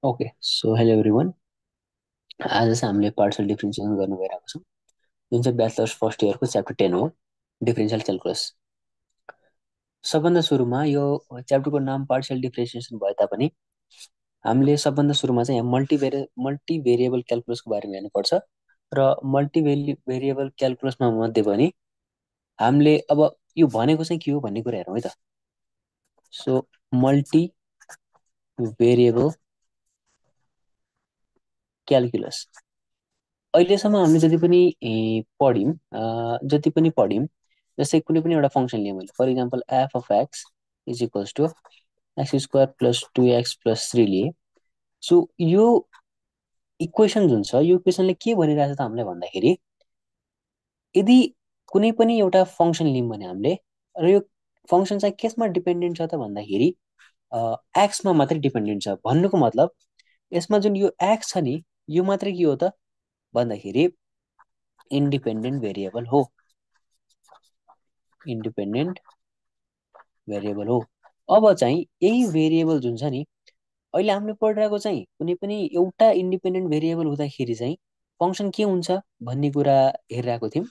Okay so hello everyone. आज चाहिँ हामीले पार्सल डिफ्रेन्सिएसन गर्नु गइरहेको छौँ, जुन चाहिँ ब्याचलर्स फर्स्ट इयरको च्याप्टर 10 हो, डिफ्रेन्सियल क्यालकुलस। सबभन्दा सुरुमा यो च्याप्टरको नाम पार्सियल डिफ्रेन्सिएसन भए तापनि हामीले सबभन्दा सुरुमा चाहिँ यहाँ मल्टिभेरिएबल क्यालकुलसको बारेमा हेर्नुपर्छ। र मल्टिभेरिएबल क्यालकुलसमा मध्ये पनि हामीले अब यो भनेको चाहिँ के हो भन्ने कुरा हेरौँ है त। सो मल्टी भेरिएबल क्यालकुलस अहिलेसम्म हामीले जति पनि पढ्यौँ, जस्तै कुनै पनि एउटा फङ्सन लिएँ मैले, for example f of x is equals to x square plus 2x plus 3 लिए। सो यो इक्वेसन जुन छ, यो इक्वेसनले के भनिरहेछ त हामीलाई भन्दाखेरि, यदि कुनै पनि एउटा फङ्सन लियौँ भने हामीले, र यो फङ्सन चाहिँ केसमा डिपेन्डेन्ट छ त भन्दाखेरि एक्समा मात्रै डिपेन्डेन्ट छ भन्नुको मतलब, यसमा जुन यो एक्स छ नि, यो मात्रै के हो त भन्दाखेरि इन्डिपेन्डेन्ट भेरिएबल हो। इन्डिपेन्डेन्ट भेरिएबल हो। अब चाहिँ यही भेरिएबल जुन छ नि, अहिले हामीले पढिरहेको चाहिँ कुनै पनि एउटा इन्डिपेन्डेन्ट भेरिएबल हुँदाखेरि चाहिँ फङ्सन के हुन्छ भन्ने कुरा हेरिरहेको थियौँ।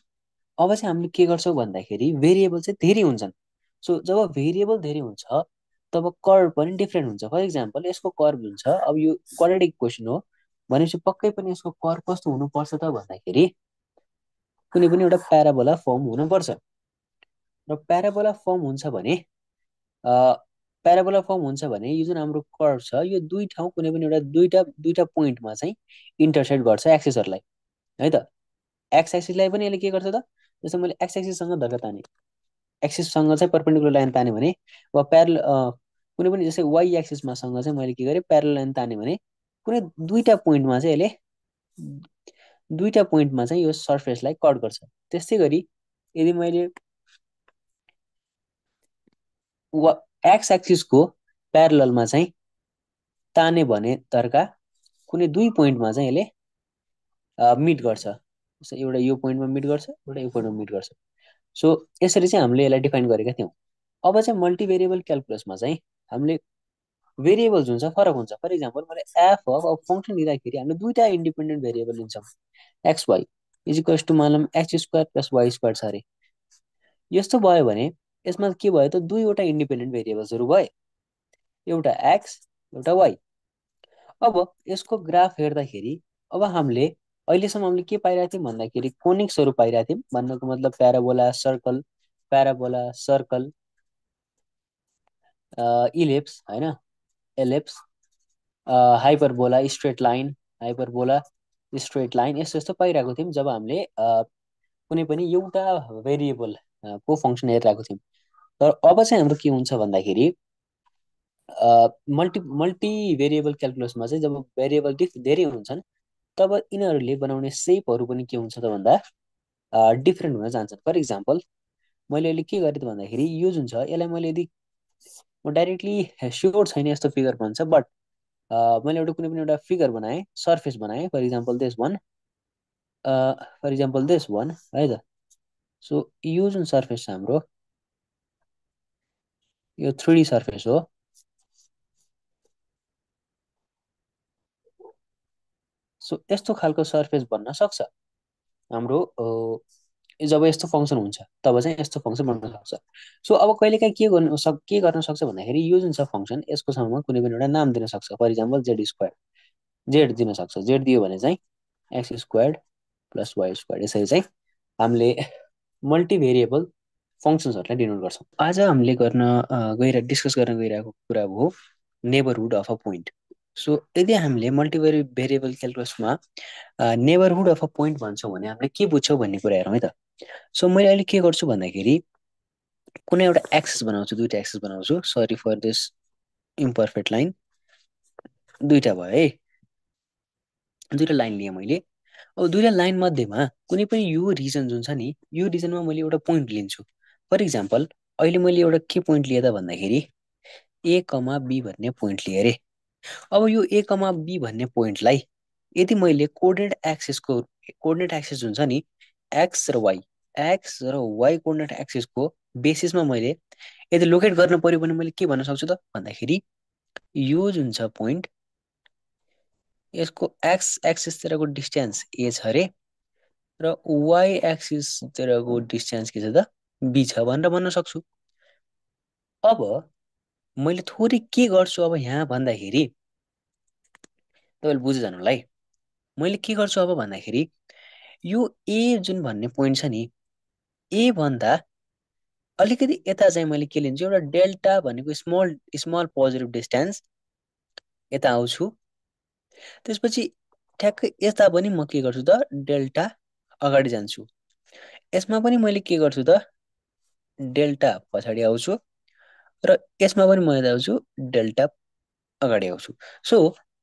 अब चाहिँ हामीले के गर्छौँ भन्दाखेरि, भेरिएबल चाहिँ धेरै हुन्छन्। सो जब भेरिएबल धेरै हुन्छ तब कर्व पनि डिफ्रेन्ट हुन्छ। फर इक्जाम्पल यसको कर्व जुन छ, अब यो क्वाड्रेटिक इक्वेसन हो भनेपछि पक्कै पनि यसको कर्व कस्तो हुनुपर्छ त भन्दाखेरि, कुनै पनि एउटा प्याराबोला फर्म हुनुपर्छ। र प्याराबोला फर्म हुन्छ भने यो जुन हाम्रो कर्व छ, यो दुई ठाउँ कुनै पनि एउटा दुईटा दुईटा पोइन्टमा चाहिँ इन्टरसेक्ट गर्छ एक्सेसहरूलाई, है त। एक्स एक्सिसलाई पनि यसले के गर्छ त, जस्तो मैले एक्स एक्सिससँग धक्का ताने, एक्सिससँग चाहिँ पर्पेन्डिकुलर लाइन ताने भने, वा कुनै पनि जस्तै वाइ एक्सिसमा सँग चाहिँ मैले के गरेँ, प्यारल लाइन ताने भने कुनै दुईटा पोइन्टमा चाहिँ यो सर्फेसलाई कट गर्छ। त्यस्तै गरी यदि मैले एक्स एक्सिसको प्यारलमा चाहिँ ताने भने तर्का कुनै दुई पोइन्टमा चाहिँ यसले मिट गर्छ। एउटा यो पोइन्टमा मिट गर्छ, एउटा यो पोइन्टमा मिट गर्छ। सो यसरी चाहिँ हामीले यसलाई डिफाइन गरेका थियौँ। अब चाहिँ मल्टिभेरिएबल क्यालकुलसमा चाहिँ हामीले भेरिएबल जुन छ फरक हुन्छ। फर इक्जाम्पल मैले एफ अफ फङ्सन लिँदाखेरि हामीले दुईटा इन्डिपेन्डेन्ट भेरिएबल लिन्छौँ, X why is equals to मानौँ X square plus why square छ अरे। यस्तो भयो भने यसमा के भयो त, दुईवटा इन्डिपेन्डेन्ट भेरिएबल्सहरू भए, एउटा एक्स एउटा वाइ। अब यसको ग्राफ हेर्दाखेरि, अब अहिलेसम्म हामीले के पाइरहेको थियौँ भन्दाखेरि कोनिक्सहरू पाइरहेको थियौँ। भन्नुको मतलब प्याराबोला सर्कल, इलिप्स होइन, एलिप्स, हाइपरबोला स्ट्रेट लाइन यस्तो यस्तो पाइरहेको थियौँ जब हामीले कुनै पनि एउटा भेरिएबल को फङ्सन हेरिरहेको थियौँ। तर अब चाहिँ हाम्रो के हुन्छ भन्दाखेरि, मल्टी भेरिएबल क्यालकुलसमा चाहिँ जब भेरिएबल धेरै हुन्छन्, तब यिनीहरूले बनाउने सेपहरू पनि के हुन्छ त भन्दा डिफ्रेन्ट हुन जान्छन्। फर इक्जाम्पल मैले अहिले के गरेँ त भन्दाखेरि, यो जुन छ यसलाई मैले यदि म डाइरेक्टली स्योर छैन यस्तो फिगर भन्छ, बट मैले एउटा कुनै पनि एउटा फिगर बनाएँ, सर्फेस बनाएँ, फर इक्जाम्पल दिस वान है त। सो यो जुन सर्फेस छ हाम्रो, यो 3D सर्फेस हो। सो यस्तो खालको सर्फेस बन्न सक्छ हाम्रो, जब यस्तो फङ्सन हुन्छ तब चाहिँ यस्तो फङ्सन बन्न सक्छ। सो अब कहिलेकाहीँ के गर्न सक्छ भन्दाखेरि, यो जुन छ फङ्सन, यसको ठाउँमा कुनै पनि एउटा नाम दिन सक्छ। For example z square, z दिन सक्छ। जेड दियो भने चाहिँ x square plus why square, यसरी चाहिँ हामीले मल्टिभेरिएबल फङ्सन्सहरूलाई डिनोट गर्छौँ। आज हामीले डिस्कस गर्न गइरहेको कुरा हो neighbourhood of a point. So यदि हामीले मल्टिभेरिएबल क्यालकुलसमा नेबरहुड अफ अ पोइन्ट भन्छौँ भने हामीले के बुझ्छौँ भन्ने कुरा हेरौँ है त। सो मैले अहिले के गर्छु भन्दाखेरि, कुनै एउटा एक्सेस बनाउँछु, दुईवटा एक्सेस बनाउँछु, sorry for this imperfect line, दुईवटा भयो है, दुईवटा लाइन लिएँ मैले। अब दुईवटा लाइन मध्येमा कुनै पनि यो रिजन जुन छ नि, यो रिजनमा मैले एउटा पोइन्ट लिन्छु। फर इक्जाम्पल अहिले मैले एउटा के पोइन्ट लिएँ त भन्दाखेरि, ए कमा बी भन्ने पोइन्ट लिएँ अरे। अब यो ए कमा बी भन्ने पोइन्टलाई यदि मैले कोअर्डिनेट एक्सिस जुन छ नि, एक्स र वाइ कोअर्डिनेट एक्सिसको बेसिसमा मैले यदि लोकेट गर्न पर्यो भने मैले के भन्न सक्छु त भन्दाखेरि, यो जुन छ पोइन्ट, यसको एक्स एक्सिसतिरको डिस्टेन्स ए छ अरे र वाइ एक्सिसतिरको डिस्टेन्स के छ त बी छ भनेर भन्न सक्छु। अब मैले थोरै के गर्छु अब यहाँ भन्दाखेरि तपाईँले बुझे जानुलाई मैले के गर्छु अब भन्दाखेरि यो ए जुन भन्ने पोइन्ट छ नि ए भन्दा अलिकति यता चाहिँ मैले के लिन्छु एउटा डेल्टा भनेको स्मल स्मल पोजिटिभ डिस्टेन्स यता आउँछु। त्यसपछि ठ्याक्कै यता पनि म के गर्छु त डेल्टा अगाडि जान्छु। यसमा पनि मैले के गर्छु त डेल्टा पछाडि आउँछु र यसमा पनि म यता आउँछु डेल्टा अगाडि आउँछु। सो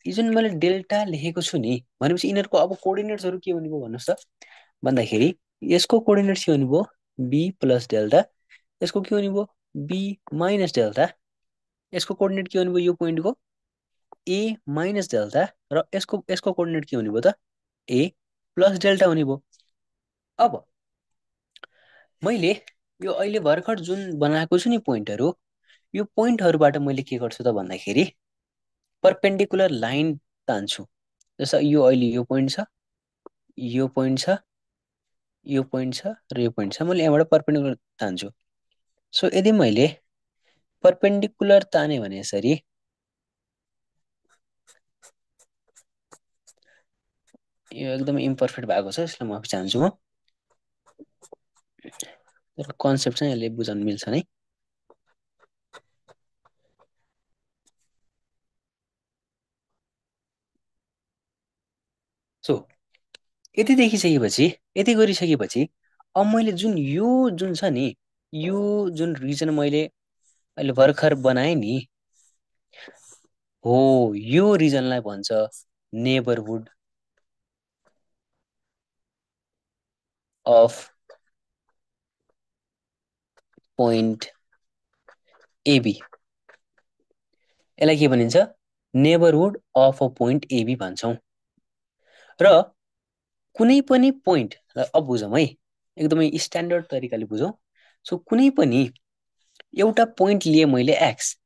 यो जुन मैले डेल्टा लेखेको छु नि भनेपछि यिनीहरूको अब कोअर्डिनेट्सहरू के हुने भयो भन्नुहोस् त भन्दाखेरि यसको कोअर्डिनेट्स के हुने भयो बी प्लस डेल्टा यसको के हुने भयो बी माइनस डेल्टा यसको कोअर्डिनेट के हुने भयो यो पोइन्टको ए माइनस डेल्टा र यसको यसको कोअर्डिनेट के हुने भयो त ए प्लस डेल्टा हुने भयो। अब मैले यो अहिले भर्खर जुन बनाएको छु नि पोइन्टहरू यो पोइन्टहरूबाट मैले के गर्छु त भन्दाखेरि परपेन्डिकुलर लाइन तान्छु। जस्तो यो अहिले यो पोइन्ट छ यो पोइन्ट छ यो पोइन्ट छ र यो पोइन्ट छ मैले यहाँबाट परपेन्डिकुलर तान्छु। सो यदि मैले परपेन्डिकुलर ताने भने यसरी यो एकदमै इम्पर्फेक्ट भएको छ यसलाई माफी चाहन्छु म तर कन्सेप्ट चाहिँ यसले बुझाउन मिल्छ नै। सो यति देखिसकेपछि यति गरिसकेपछि अब मैले जुन यो जुन छ नि यो जुन रिजन मैले अहिले भर्खर बनाएँ नि हो यो रिजनलाई भन्छ नेबरहुड अफ पोइन्ट एबी। यसलाई के भनिन्छ neighbourhood of a point AB भन्छौँ। र कुनै पनि पोइन्ट अब बुझौँ है एकदमै स्ट्यान्डर्ड तरिकाले बुझौँ। सो कुनै पनि एउटा पोइन्ट लिए मैले एक्स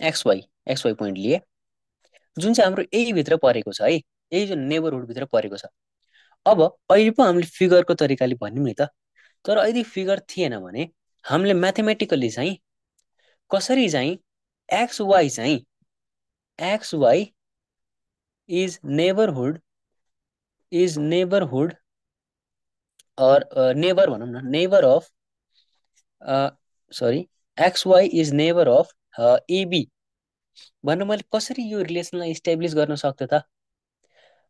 एक्स वाइ पोइन्ट लिए जुन चाहिँ हाम्रो यही भित्र परेको छ है यही जुन नेबरहुड भित्र परेको छ। अब अहिले पो हामीले फिगरको तरिकाले भन्यौँ नि त तर यदि फिगर थिएन भने हामीले म्याथमेटिकल्ली चाहिँ कसरी चाहिँ x why is neighbourhood or neighbour भनौँ न neighbour of sorry x why is neighbour of AB भनेर मैले कसरी यो रिलेसनलाई इस्टाब्लिस गर्न सक्थेँ त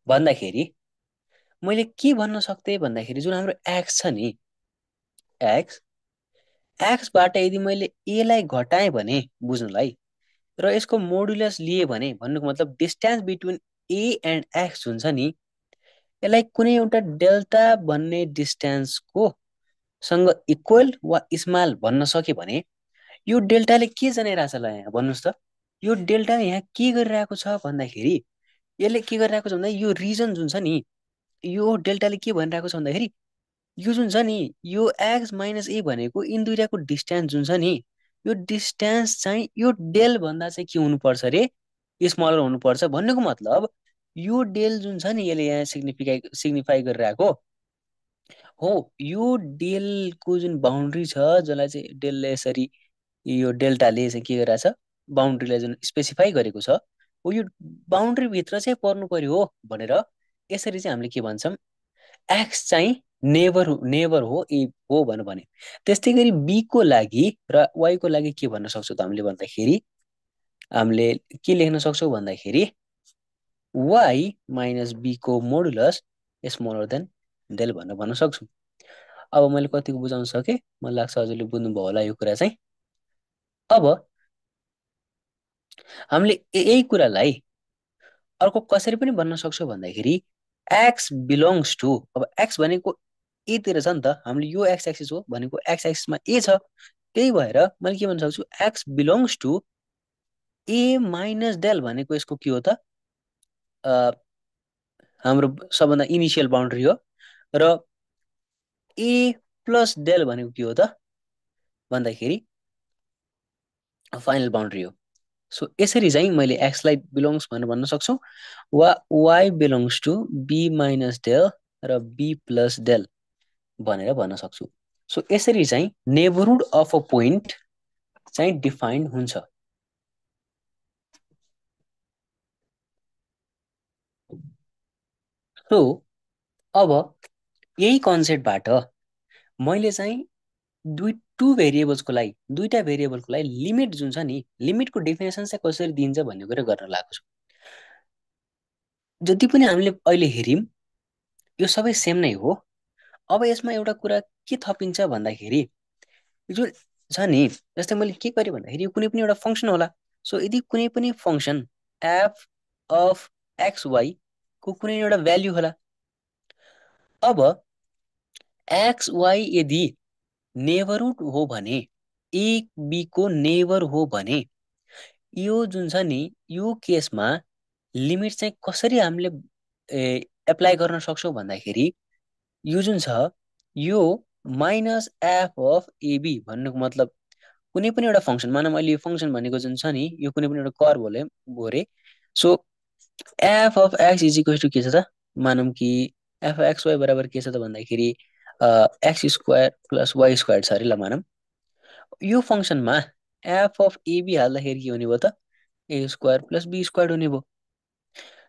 भन्दाखेरि मैले के भन्न सक्थेँ भन्दाखेरि जुन हाम्रो एक्स छ नि एक्स एक्सबाट यदि मैले एलाई घटाएँ भने बुझ्नुलाई र यसको मोडुलस लिए भने भन्नुको मतलब distance between A and x हुन्छ नि यसलाई कुनै एउटा डेल्टा भन्ने डिस्टेन्सको सँग इक्वल वा स्मल भन्न सक्यो भने यो डेल्टाले के जनाइरहेछ ल यहाँ भन्नुहोस् त यो डेल्टाले यहाँ के गरिरहेको छ भन्दाखेरि यसले के गरिरहेको छ भन्दा यो रिजन जुन छ नि यो डेल्टाले के भनिरहेको छ भन्दाखेरि यो जुन छ नि यो एक्स माइनस ए भनेको यिन दुइटाको डिस्टेन्स जुन छ नि यो डिस्टेन्स चाहिँ यो डेल भन्दा चाहिँ के हुनुपर्छ अरे स्मलर हुनुपर्छ भन्नुको मतलब यो डेल जुन छ नि यसले यहाँ सिग्निफाई गरिरहेको हो यो डेलको जुन बााउन्ड्री छ जसलाई चाहिँ डेलले यसरी यो डेल्टाले चाहिँ के गरिरहेछ बााउन्ड्रीलाई जुन स्पेसिफाई गरेको छ हो यो बााउन्ड्रीभित्र चाहिँ पर्नु पर्यो हो भनेर यसरी चाहिँ हामीले के भन्छौँ एक्स चाहिँ नेबर हो ए हो भनेर भने त्यस्तै गरी बीको लागि र वाइको लागि के भन्न सक्छौँ त हामीले भन्दाखेरि हामीले के लेख्न सक्छौँ भन्दाखेरि वाइ माइनस बीको मोडुलस स्मलर देन डेल भनेर भन्न सक्छौँ। अब मैले कतिको बुझाउन सकेँ मलाई लाग्छ हजुरले बुझ्नुभयो होला यो कुरा चाहिँ। अब हामीले यही कुरालाई अर्को कसरी पनि भन्न सक्छौँ भन्दाखेरि एक्स बिलोङ्स टु अब एक्स भनेको एतिर छ नि त हामीले यो एक्स एक्सिस हो भनेको एक्स एक्सिसमा ए छ त्यही भएर मैले के भन्न सक्छु x belongs to A minus del भनेको यसको के हो त हाम्रो सबभन्दा इनिसियल बााउन्ड्री हो र ए प्लस डेल भनेको के हो त भन्दाखेरि फाइनल बााउन्ड्री हो। सो यसरी चाहिँ मैले एक्सलाई बिलोङ्स भनेर भन्न सक्छु वा y belongs to B minus del र बी प्लस डेल भनेर भन्न सक्छु। सो यसरी चाहिँ नेबरहुड अफ अ पोइन्ट चाहिँ डिफाइन्ड हुन्छ। सो अब यही कन्सेप्टबाट मैले चाहिँ टु भेरिएबल्सको लागि दुईटा भेरिएबलको लागि लिमिट जुन छ नि लिमिटको डेफिनेसन चाहिँ कसरी दिन्छ भन्ने कुरा गर्न लागेको छु। जति पनि हामीले अहिले हेऱ्यौँ यो सबै सेम नै हो। अब यसमा एउटा कुरा के थपिन्छ भन्दाखेरि जो छ नि जस्तै मैले के गरेँ भन्दाखेरि यो कुनै पनि एउटा फङ्सन होला। सो यदि कुनै पनि function f of x y को कुनै एउटा भ्याल्यु होला। अब एक्स वाइ यदि नेबरहुड हो भने ए बी को नेबर हो भने यो जुन छ नि यो केसमा लिमिट चाहिँ कसरी हामीले एप्लाई गर्न सक्छौँ भन्दाखेरि यो जुन छ यो माइनस एफ अफ एबी भन्नुको मतलब कुनै पनि एउटा फङ्सन मानौँ अहिले यो फङ्सन भनेको जुन छ नि यो कुनै पनि एउटा कर्व हो अरे। So f of x is equal to के छ त मानौँ कि एफ एक्स वाइ बराबर के छ त भन्दाखेरि X square plus why square छ अरे ल मानौँ। यो फङ्सनमा एफ अफ एबी हाल्दाखेरि के हुने भयो त ए स्क्वायर प्लस बी स्क्वायर हुने भयो।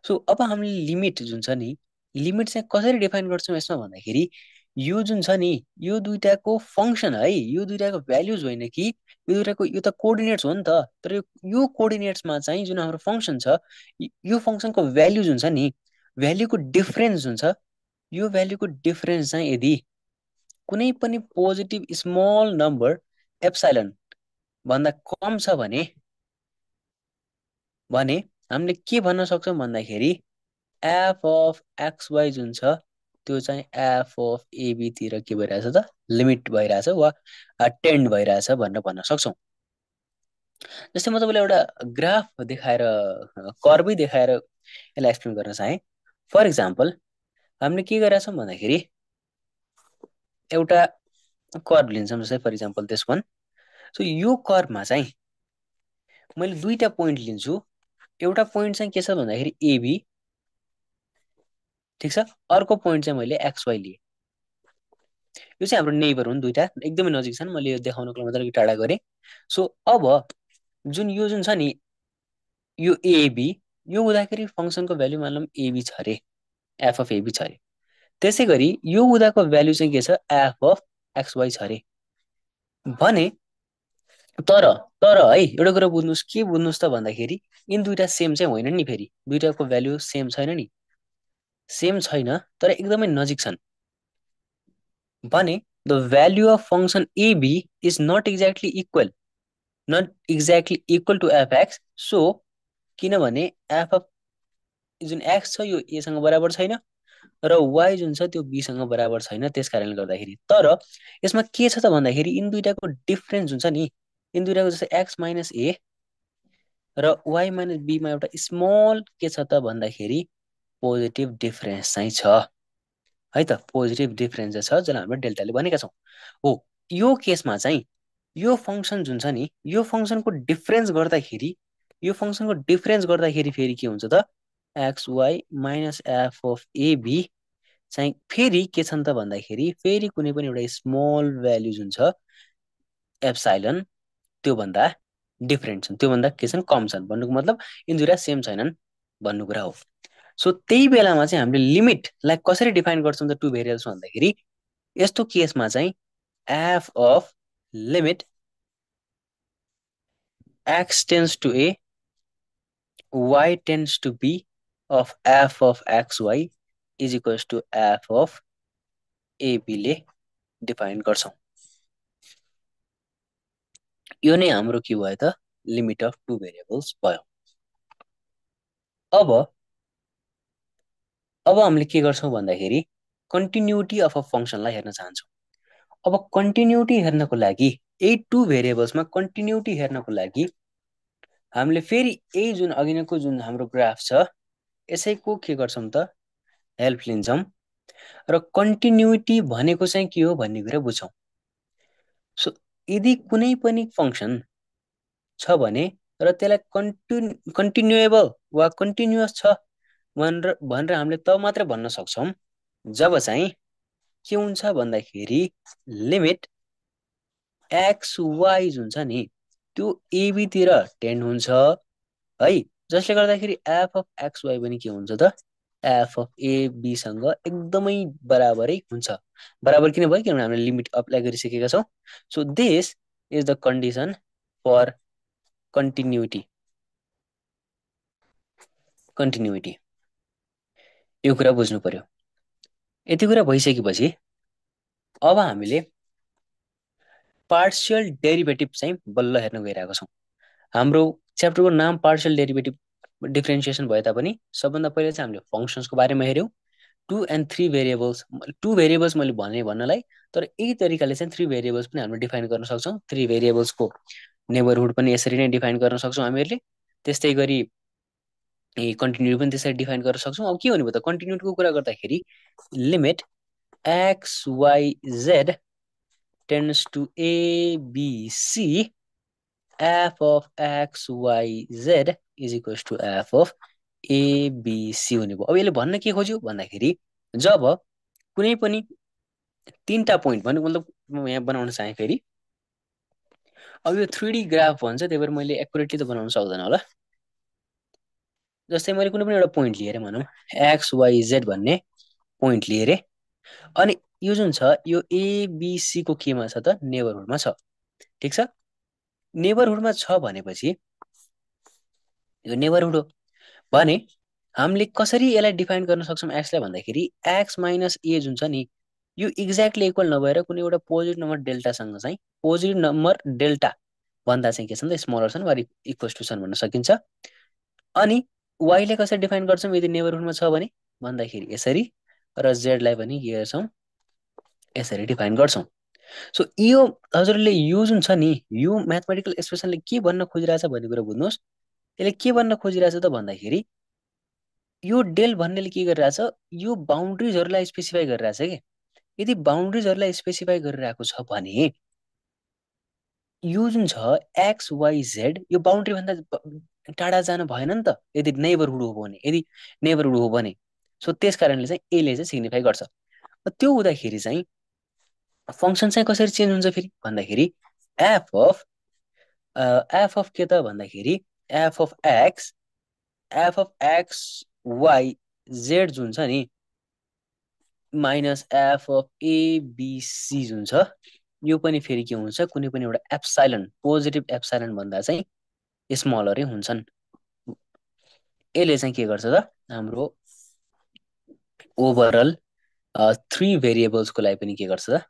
सो अब हामीले लिमिट जुन छ नि लिमिट चाहिँ कसरी डिफाइन गर्छौँ यसमा भन्दाखेरि यो जुन छ नि यो दुइटाको फङ्सन है यो दुइटाको भ्याल्युज होइन कि यो दुइटाको यो त कोअर्डिनेट्स हो नि त तर यो कोअर्डिनेट्समा चाहिँ जुन हाम्रो फङ्सन छ यो फङ्सनको भ्याल्यु जुन छ नि भ्याल्युको डिफरेन्स जुन छ यो भ्याल्युको डिफरेन्स चाहिँ यदि कुनै पनि पोजिटिभ स्मल नम्बर एप्साइलन भन्दा कम छ भने हामीले के भन्न सक्छौँ भन्दाखेरि एफ अफ एक्स वाइ जुन छ त्यो चाहिँ एफ अफ एबीतिर के भइरहेछ त लिमिट भइरहेछ वा टेन्ड भइरहेछ भनेर भन्न सक्छौँ। जस्तै म तपाईँलाई एउटा ग्राफ देखाएर कर्वै देखाएर यसलाई एक्सप्लेन गर्न चाहेँ। फर इक्जाम्पल हामीले के गरेका छौँ भन्दाखेरि एउटा कर्व लिन्छौँ जस्तै for example this one. So यो कर्वमा चाहिँ मैले दुईटा पोइन्ट लिन्छु। एउटा पोइन्ट चाहिँ के छ भन्दाखेरि एबी ठिक छ अर्को पोइन्ट चाहिँ मैले एक्सवाई लिएँ। यो चाहिँ हाम्रो नेबर हुन् दुईटा एकदमै नजिक छन् मैले यो देखाउनको लागि मात्र टाढा गरेँ। सो अब जुन यो जुन छ नि यो एबी यो हुँदाखेरि फङ्सनको भ्याल्यु मानौँ एबी छ अरे एफ अफ एबी छ अरे। त्यसै गरी यो हुँदाको भ्याल्यु चाहिँ के छ एफ अफ एक्सवाई छ अरे भने तर तर है एउटा कुरा बुझ्नुहोस् के बुझ्नुहोस् त भन्दाखेरि यिन दुइटा सेम चाहिँ होइन नि फेरि दुइटाको भ्याल्यु सेम छैन नि सेम छैन तर एकदमै नजिक छन् भने the value of function AB is not exactly equal to f x. So किनभने एफ अफ जुन एक्स छ यो एसँग बराबर छैन र वाइ जुन छ त्यो बीसँग बराबर छैन त्यस कारणले गर्दाखेरि। तर यसमा के छ त भन्दाखेरि यिन दुइटाको डिफरेन्स जुन छ नि यिन दुइटाको जस्तै एक्स माइनस ए र वाइ माइनस बीमा एउटा स्मल के छ त भन्दाखेरि पोजिटिभ डिफरेन्स चाहिँ छ है त पोजिटिभ डिफरेन्स छ जसलाई हामीले डेल्टाले भनेका छौँ। हो यो केसमा चाहिँ यो फङ्सन जुन छ नि यो फङ्सनको डिफरेन्स गर्दाखेरि फेरि के हुन्छ त x why minus F of AB चाहिँ फेरि के छन् त भन्दाखेरि फेरि कुनै पनि एउटा स्मल भ्याल्यु जुन छ एप्साइलन त्योभन्दा डिफरेन्ट छन् त्योभन्दा के छन् कम छन् भन्नुको मतलब यिन दुईटा सेम छैनन् भन्नु कुरा हो। सो त्यही बेलामा चाहिँ हामीले लिमिटलाई कसरी डिफाइन गर्छौँ त टु भेरिएबल्स भन्दाखेरि यस्तो केसमा चाहिँ F of limit X tends to A Y tends to B of F of x why is equals to F of एबीले डिफाइन गर्छौँ। यो नै हाम्रो के भयो त लिमिट अफ टु भेरिएबल्स भयो। अब हामीले के गर्छौँ भन्दाखेरि कन्टिन्युटी अफ अ फङ्सनलाई हेर्न चाहन्छौँ। अब कन्टिन्युटी हेर्नको लागि यही टु भेरिएबल्समा कन्टिन्युटी हेर्नको लागि हामीले फेरि यही जुन अघिनको जुन हाम्रो ग्राफ छ यसैको के गर्छौँ त हेल्प लिन्छौँ र कन्टिन्युटी भनेको चाहिँ के हो भन्ने कुरा बुझौँ। सो यदि कुनै पनि फङ्सन छ भने र त्यसलाई कन्टिन्युएबल वा कन्टिन्युअस छ भनेर हामीले तब मात्र भन्न सक्छौँ जब चाहिँ के हुन्छ भन्दाखेरि लिमिट एक्स वाइ जुन छ नि त्यो एबीतिर टेन्ड हुन्छ है, जसले गर्दाखेरि एफ अफ एक्स वाइ पनि के हुन्छ त एफ अफ एबीसँग एकदमै बराबरै हुन्छ। बराबर किन भयो? किनभने हामीले लिमिट अप्लाई गरिसकेका छौँ। So this is the condition for continuity. Continuity यो कुरा बुझ्नु पर्यो। यति कुरा भइसकेपछि अब हामीले पार्शियल डेरिभेटिभ चाहिँ बल्ल हेर्न गइरहेको छौँ। हाम्रो च्याप्टरको नाम पार्शियल डेरिभेटिभ डिफ्रेन्सिएसन भए तापनि सबभन्दा पहिले चाहिँ हामीले फङ्सन्सको बारेमा हेऱ्यौँ। 2 and 3 भेरिएबल्स, 2 भेरिएबल्स मैले भने भन्नलाई, तर यही तरिकाले चाहिँ 3 भेरिएबल्स पनि हामीले डिफाइन गर्न सक्छौँ। 3 भेरिएबल्सको नेबरहुड पनि यसरी नै डिफाइन गर्न सक्छौँ हामीहरूले। त्यस्तै गरी कन्टिन्युटी पनि त्यसरी डिफाइन गर्न सक्छौँ। अब के भन्नु भयो त कन्टिन्युटीको कुरा गर्दाखेरि limit x y z tends to ABC f of x y z is equals to F of ABC हुने भयो। अब यसले भन्न के खोज्यो भन्दाखेरि जब कुनै पनि तीनटा पोइन्ट भन्नुको मतलब म यहाँ बनाउन चाहेँ फेरि। अब यो 3D ग्राफ भन्छ, त्यही भएर मैले एकुरेटली त बनाउन सक्दैन होला। जस्तै मैले कुनै पनि एउटा पोइन्ट लिएर भनौँ एक्स वाइ जेड भन्ने पोइन्ट लिएर, अनि यो जुन छ यो एबिसीको केमा छ त नेबरहुडमा छ। ठिक छ, नेबरहुडमा छ भनेपछि यो नेबरहुड हो भने हामीले कसरी यसलाई डिफाइन गर्न सक्छौँ एक्सलाई भन्दाखेरि एक्स माइनस ए जुन छ नि यो एक्ज्याक्टली इक्वल नभएर कुनै एउटा पोजिटिभ नम्बर डेल्टासँग चाहिँ पोजिटिभ नम्बर डेल्टा भन्दा चाहिँ के छ त स्मलर छन् वा इक्वल्स टु छन् भन्न सकिन्छ। अनि वाइले कसरी डिफाइन गर्छौँ यदि नेबरहुडमा छ भने भन्दाखेरि यसरी, र जेडलाई पनि के गर्छौँ यसरी डिफाइन गर्छौँ। सो यो हजुरले यो जुन छ नि यो म्याथमेटिकल एक्सप्रेसनले के भन्न खोजिरहेछ भन्ने कुरा बुझ्नुहोस्। यसले के भन्न खोजिरहेछ त भन्दाखेरि यो डेल भन्नेले के गरिरहेछ यो बााउन्ड्रिजहरूलाई स्पेसिफाई गरिरहेछ कि यदि बााउन्ड्रिजहरूलाई स्पेसिफाई गरिरहेको छ भने यो जुन छ एक्स वाइ जेड यो बााउन्ड्री भन्दा टाढा जान भएन नि त यदि नेबरहुड हो भने, यदि नेबरहुड हो भने। सो त्यस कारणले चाहिँ एले चाहिँ सिग्निफाई गर्छ। त्यो हुँदाखेरि चाहिँ फङ्सन चाहिँ कसरी चेन्ज हुन्छ फेरि भन्दाखेरि एफ अफ के त भन्दाखेरि f of x y z जुन छ नि माइनस एफ अफ एबिसी जुन छ यो पनि फेरि के हुन्छ कुनै पनि एउटा एप्साइलन पोजिटिभ एप्साइलन भन्दा चाहिँ स्मलरै हुन्छन्। यसले चाहिँ के गर्छ त हाम्रो ओभरअल 3 भेरिएबल्सको लागि पनि के गर्छ त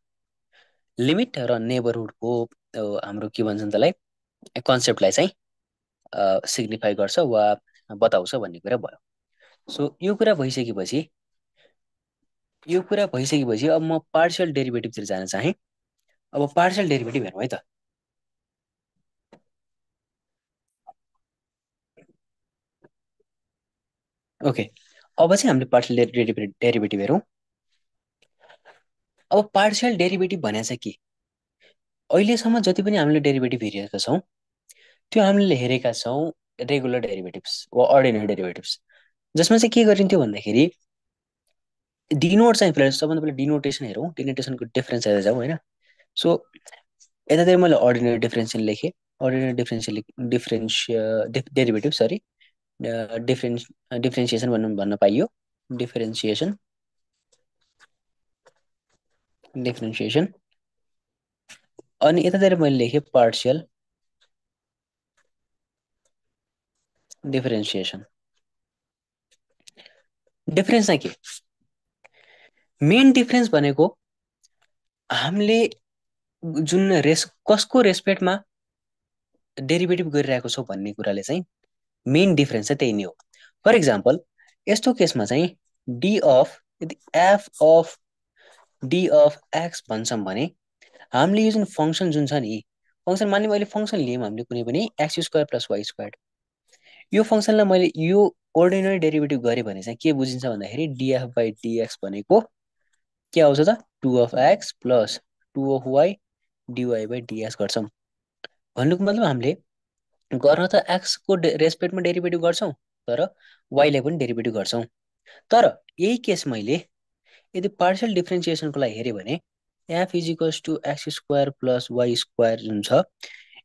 लिमिट र नेबरहुडको हाम्रो के भन्छन् त्यसलाई कन्सेप्टलाई चाहिँ सिग्निफाई गर्छ वा बताउँछ भन्ने कुरा भयो। सो यो कुरा भइसकेपछि अब म पार्शियल डेरिभेटिभतिर जान चाहेँ। अब पार्शियल डेरिभेटिभ हेरौँ है त। ओके, अब चाहिँ हामीले पार्शियल डेरिभेटिभ हेरौँ। अब पार्शियल डेरिभेटिभ भने चाहिँ के, अहिलेसम्म जति पनि हामीले डेरिभेटिभ हेरेका छौँ त्यो हामीले हेरेका छौँ रेगुलर डेरिभेटिभ्स वा अर्डिनरी डेरिभेटिभ्स, जसमा चाहिँ के गरिन्थ्यो भन्दाखेरि डिनोट चाहिँ पहिला सबभन्दा पहिला डिनोटेसन हेरौँ, डिनोटेसनको डिफरेन्स हेरेर जाउँ होइन। सो यतातिर मैले अर्डिनरी डिफरेन्सियल लेखेँ, अर्डिनरी डेरिभेटिभ सरी डिफरेन्सिएसन भन्न पाइयो, डिफरेन्सिएसन अनि यतातिर मैले लेखेँ पार्शियल डिफरेन्सिएसन। डिफरेन्स चाहिँ के, मेन डिफरेन्स भनेको हामीले जुन कसको रेस्पेक्टमा डेरिभेटिभ गरिरहेको छौँ भन्ने कुराले चाहिँ मेन डिफरेन्स चाहिँ त्यही नै हो। फर इक्जाम्पल यस्तो केसमा चाहिँ यदि F of D of x भन्छौँ भने हामीले यो जुन फङ्सन जुन छ नि फङ्सन मान्ने मैले फङ्सन लियौँ हामीले कुनै पनि x square plus y square, यो फङ्सनलाई मैले यो अर्डिनरी डेरिभेटिभ गरेँ भने चाहिँ के बुझिन्छ भन्दाखेरि डिएफ बाई डिएक्स भनेको के आउँछ त 2 of x plus 2 of y dy by dx गर्छौँ। भन्नुको मतलब हामीले गर्न त एक्सको रेस्पेक्टमा डेरिभेटिभ गर्छौँ, तर वाइलाई पनि डेरिभेटिभ गर्छौँ। तर यही केस मैले यदि पार्सियल डिफ्रेन्सिएसनको लागि हेऱ्यो भने f is equals to x square plus why square जुन छ,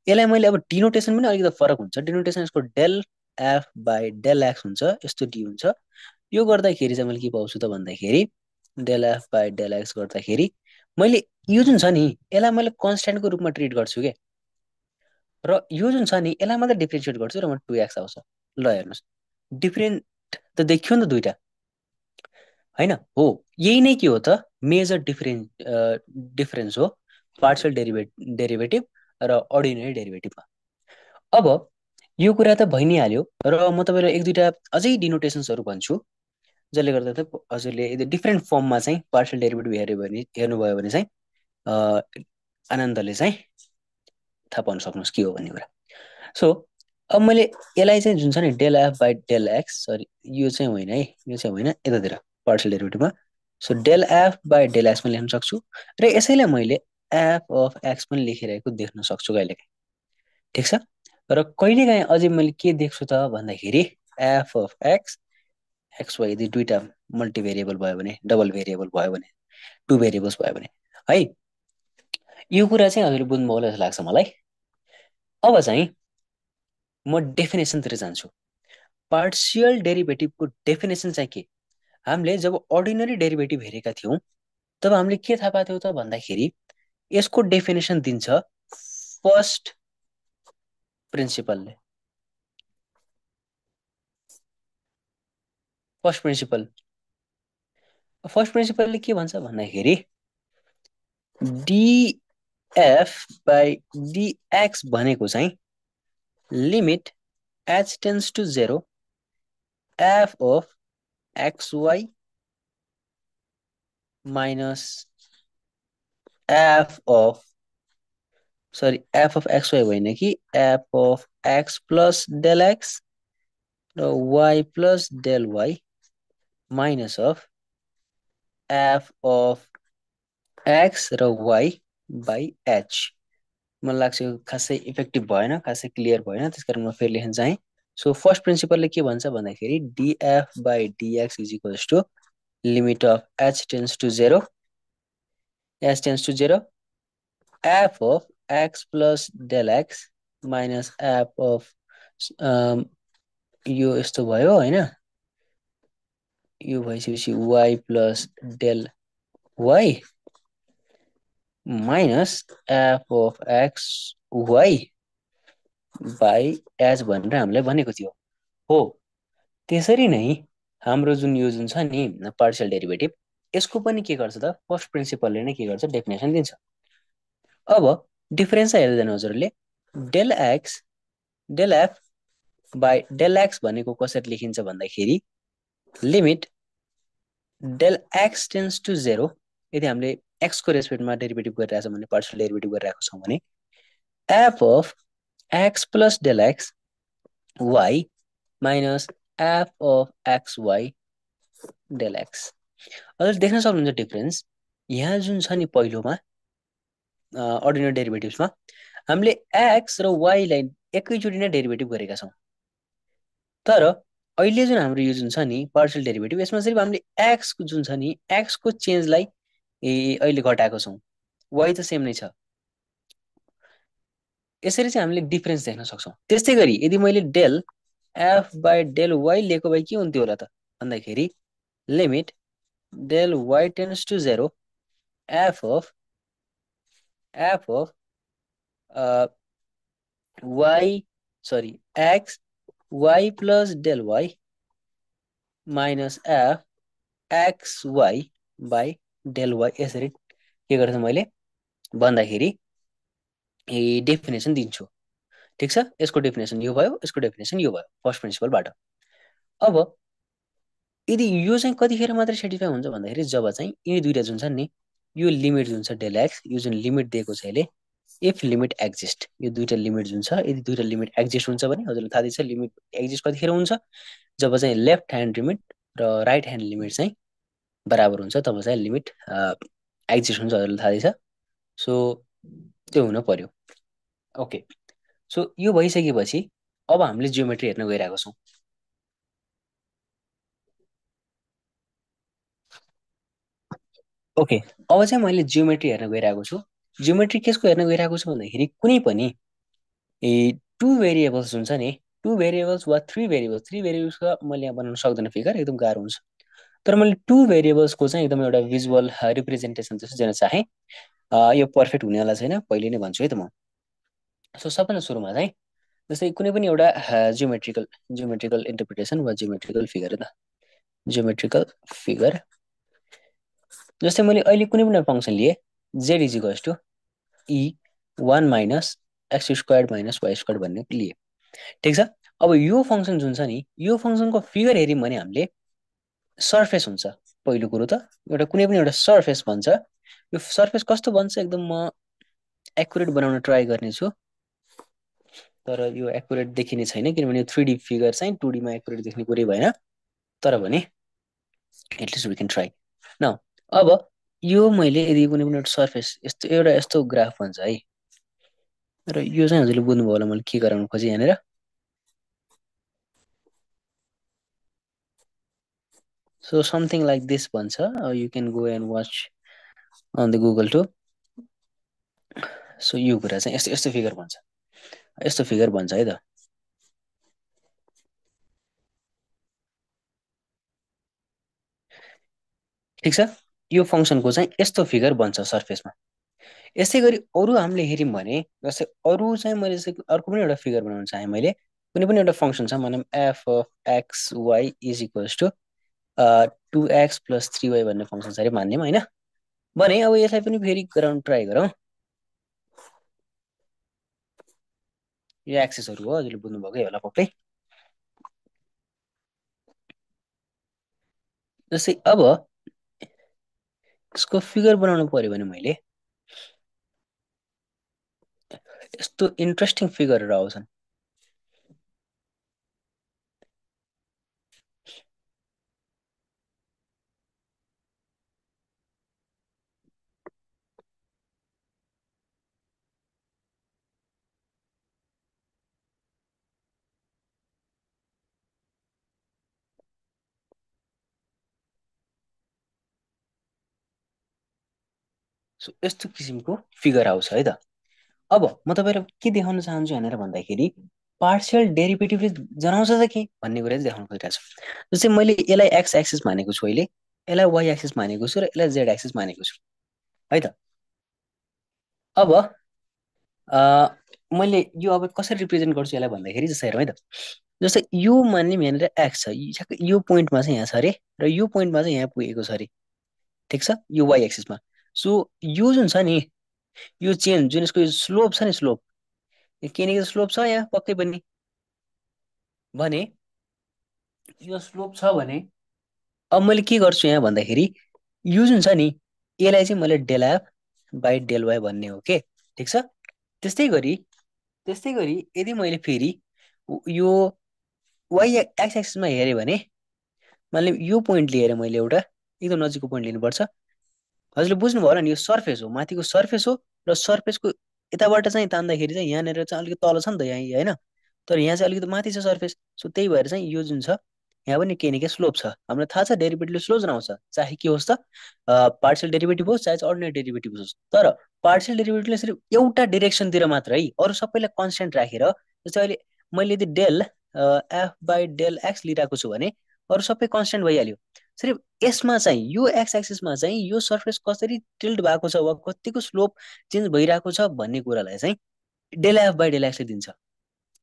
यसलाई मैले अब डिनोटेसन पनि अलिकति फरक हुन्छ। डिनोटेसन यसको del F by del x हुन्छ, यस्तो डी हुन्छ। यो गर्दाखेरि चाहिँ मैले के पाउँछु त भन्दाखेरि del F by del x गर्दाखेरि मैले यो जुन छ नि यसलाई मैले कन्सट्यान्टको रूपमा ट्रिट गर्छु के, र यो जुन छ नि यसलाई मात्रै डिफ्रेन्सिएट गर्छु र म 2x आउँछ। ल हेर्नुहोस्, डिफ्रेन्ट त देखियो नि त दुइटा, होइन हो? यही नै के हो त मेजर डिफरेन्स हो पार्सियल डेरिभेटिभ र अर्डिनरी डेरिभेटिभमा। अब यो कुरा त भइ नै हाल्यो, र म तपाईँलाई एक दुईवटा अझै डिनोटेसन्सहरू भन्छु, जसले गर्दा त हजुरले यदि डिफ्रेन्ट फर्ममा चाहिँ पार्सियल डेरिभेटिभ हेर्नुभयो भने चाहिँ आनन्दले चाहिँ थाहा पाउन सक्नुहोस् के हो भन्ने कुरा। सो अब मैले यसलाई चाहिँ जुन छ नि del F by del X, sorry यो चाहिँ होइन है, यो चाहिँ होइन, यतातिर पार्सियल डेरिभेटिभमा। So del F by del X पनि लेख्न सक्छु, र यसैलाई मैले एफ अफ एक्स पनि लेखिरहेको देख्न सक्छु कहिलेकाहीँ, ठिक छ। र कहिलेकाहीँ अझै मैले के देख्छु त भन्दाखेरि f of x x y यदि दुइटा मल्टिभेरिएबल भयो भने, डबल भेरिएबल भयो भने, टु भेरिएबल्स भयो भने है, यो कुरा चाहिँ हजुरले बुझ्नुभयो जस्तो लाग्छ मलाई। अब चाहिँ म डेफिनेसनतिर जान्छु। पार्सियल डेरिभेटिभको डेफिनेसन चाहिँ के? हामीले जब अर्डिनरी डेरिभेटिभ हेरेका थियौँ तब हामीले के थाहा पाएको थियौँ त भन्दाखेरि यसको डेफिनेसन दिन्छ फर्स्ट प्रिन्सिपलले। फर्स्ट प्रिन्सिपलले के भन्छ भन्दाखेरि डिएफ बाई डिएक्स भनेको चाहिँ limit H tends to 0 F of x why minus F of x Y होइन कि F of x plus del X र Y plus del why minus of F of X र Y by H. मलाई लाग्छ यो खासै effective भएन, खासै क्लियर भएन, त्यस कारण म फेरि लेख्न चाहेँ। सो फर्स्ट प्रिन्सिपलले के भन्छ भन्दाखेरि df by dx is equals to limit of h tends to 0 F of x plus del x minus F of यो यस्तो भयो होइन, यो भइसकेपछि y plus del why minus F of x y by h भनेर हामीलाई भनेको थियो। हो, त्यसरी नै हाम्रो जुन यो जुन छ नि पार्सियल डेरिभेटिभ, यसको पनि के गर्छ त फर्स्ट प्रिन्सिपलले नै के गर्छ डेफिनेसन दिन्छ। अब डिफरेन्स हेर्दै जानु हजुरले, del x del F by del x भनेको कसरी लेखिन्छ भन्दाखेरि limit del x tends to 0, यदि हामीले एक्सको रेस्पेक्टमा डेरिभेटिभ गरिरहेको छौँ भने, पार्सियल डेरिभेटिभ गरिरहेको छौँ भने f of x plus del x why minus F of x y del x. हजुर देख्न सक्नुहुन्छ डिफरेन्स यहाँ जुन छ नि पहिलोमा अर्डिनरी डेरिभेटिभ्समा हामीले एक्स र वाइलाई एकैचोटि नै डेरिभेटिभ गरेका छौँ, तर अहिले जुन हाम्रो यो जुन छ नि पार्सियल डेरिभेटिभ, यसमा सिर्फ हामीले एक्सको जुन छ नि एक्सको चेन्जलाई अहिले घटाएको छौँ, वाइ त सेम नै छ। यसरी चाहिँ हामीले डिफरेन्स देख्न सक्छौँ। त्यस्तै गरी यदि मैले del F by del y लिएको भए के हुन्थ्यो होला त भन्दाखेरि limit del y tends to 0 F of y x y plus del why minus f x y by del y. यसरी के गर्छु मैले भन्दाखेरि डेफिनेसन दिन्छु, ठिक छ। यसको डेफिनेसन यो भयो, यसको डेफिनेसन यो भयो फर्स्ट प्रिन्सिपलबाट। अब यदि यो चाहिँ कतिखेर मात्रै सेटिस्फाई हुन्छ भन्दाखेरि जब चाहिँ यी दुइटा जुन छ नि यो लिमिट जुन छ डेल एक्स, यो जुन लिमिट दिएको छ यसले, इफ लिमिट एक्जिस्ट, यो दुइटा लिमिट जुन छ यदि दुइटा लिमिट एक्जिस्ट हुन्छ भने हजुरलाई थाहा छ लिमिट एक्जिस्ट कतिखेर हुन्छ, जब चाहिँ लेफ्ट ह्यान्ड लिमिट र राइट ह्यान्ड लिमिट चाहिँ बराबर हुन्छ तब चाहिँ लिमिट एक्जिस्ट हुन्छ, हजुरलाई थाहा छ। सो त्यो हुन पर्यो। ओके, सो यो भइसकेपछि अब हामीले जियोमेट्री हेर्न गइरहेको छौँ। ओके, अब चाहिँ मैले जियोमेट्री हेर्न गइरहेको छु। जियोमेट्री कसको हेर्न गइरहेको छु भन्दाखेरि कुनै पनि ए टु भेरिएबल्स हुन्छ नि, टु भेरिएबल्स वा थ्री भेरिएबल्सको मैले यहाँ बनाउन सक्दैन, फिगर एकदम गाह्रो हुन्छ। तर मैले टु भेरिएबल्सको चाहिँ एकदम एउटा भिजुअल रिप्रेजेन्टेसन जस्तो दिन चाहेँ। यो पर्फेक्ट हुनेवाला छैन, पहिले नै भन्छु है त म। सो सबभन्दा सुरुमा चाहिँ जस्तै कुनै पनि एउटा जियोमेट्रिकल जियोमेट्रिकल इन्टरप्रिटेसन वा जियोमेट्रिकल फिगर त जियोमेट्रिकल फिगर, जस्तै मैले अहिले कुनै पनि फङ्सन लिएँ, z is equals to e one minus x square minus y square भन्ने लिएँ। ठिक छ। अब यो फङ्सन जुन छ नि, यो फङ्सनको फिगर हेऱ्यौँ भने हामीले सर्फेस हुन्छ। पहिलो कुरो त एउटा कुनै पनि एउटा सर्फेस भन्छ। यो सर्फेस कस्तो बन्छ एकदम म एकुरेट बनाउन ट्राई गर्नेछु, तर यो एकुरेट देखिने छैन किनभने थ्री डी फिगर चाहिँ टु डीमा एकुरेट देख्ने कुरै भएन। तर भने एटलिस्ट वी क्यान ट्राई न। अब यो मैले यदि कुनै पनि एउटा सर्फेस यस्तो ग्राफ भन्छ है, र यो चाहिँ हजुरले बुझ्नुभयो होला मैले के गराउनु खोजेँ यहाँनिर। सो समथिङ लाइक दिस भन्छ, you can go and watch on the Google too. सो यो कुरा चाहिँ यस्तो यस्तो फिगर भन्छ, यस्तो फिगर भन्छ है त। ठिक छ। यो फङ्सनको चाहिँ यस्तो फिगर बन्छ सर्फेसमा। यसै गरी अरू हामीले हेऱ्यौँ भने जस्तै अरू चाहिँ मैले चाहिँ अर्को पनि एउटा फिगर बनाउन चाहेँ। मैले कुनै पनि एउटा फङ्सन छ भनौँ f of x why is equals to two x plus three y भन्ने फङ्सन छ अरे मान्यौँ होइन भने। अब यसलाई पनि फेरि गराउन ट्राई गरौँ। यो एक्सेसहरू हो, हजुरले बुझ्नुभएकै होला पक्कै। जस्तै अब यसको फिगर बनाउनु पर्यो भने मैले यस्तो इन्ट्रेस्टिङ फिगरहरू आउँछन्। सो यस्तो किसिमको फिगर आउँछ है त। अब म तपाईँलाई के देखाउन चाहन्छु भनेर भन्दाखेरि पार्सियल डेरिभेटिभले जनाउँछ त के भन्ने कुरा चाहिँ देखाउन खोजिरहेको छु। जस्तै मैले यसलाई एक्स एक्सिस मानेको छु अहिले, यसलाई वाइ एक्सिस मानेको छु र यसलाई जेड एक्सिस मानेको छु है त। अब मैले यो अब कसरी रिप्रेजेन्ट गर्छु यसलाई भन्दाखेरि जस्तै हेरौँ है त। जस्तै यो मान्ने यहाँनिर एक्स छ, यो पोइन्टमा चाहिँ यहाँ छ अरे र यो पोइन्टमा चाहिँ यहाँ पुगेको छ अरे। ठिक छ, यो वाइ एक्सिसमा। सो यो जुन छ नि, यो चेन जुन यसको स्लोप छ नि, स्लोप केही न स्लोप छ यहाँ पक्कै पनि भने यो स्लोप छ भने अब मैले के गर्छु यहाँ भन्दाखेरि यो जुन छ नि यसलाई चाहिँ मैले del F by del y भन्ने हो के। ठिक छ। त्यस्तै गरी त्यस्तै गरी यदि मैले फेरि यो वाइ एक्स एक्सिसमा हेरेँ भने मैले यो पोइन्ट लिएर मैले एउटा एकदम नजिकको पोइन्ट लिनुपर्छ। हजुरले बुझ्नुभयो होला नि, यो सर्फेस हो, माथिको सर्फेस हो र सर्फेसको यताबाट चाहिँ तान्दाखेरि चाहिँ यहाँनिर चाहिँ अलिकति तल छ नि त यहाँ होइन, तर यहाँ चाहिँ अलिकति माथि छ सर्फेस। सो त्यही भएर चाहिँ यो जुन छ यहाँ पनि केही न केही स्लोप छ। हामीलाई थाहा छ डेरिभेटिभले स्लो जनाउँछ, चाहे के होस् त पार्सियल डेरिभेटिभ होस् चाहे अर्डिनरी डेरिभेटिभ होस्। तर पार्सियल डेरिभेटिभले सिर्फ एउटा डिरेक्सनतिर मात्र है, अरू सबैलाई कन्सटेन्ट राखेर जस्तै अहिले मैले यदि del F by del x लिइरहेको छु भने अरू सबै कन्सटेन्ट भइहाल्यो। सिर्फ यसमा चाहिँ यो एक्स एक्सिसमा चाहिँ यो सर्फेस कसरी टिल्ट भएको छ वा कतिको स्लोप चेन्ज भइरहेको छ भन्ने कुरालाई चाहिँ डेल एफ बाई डेल एक्सले दिन्छ।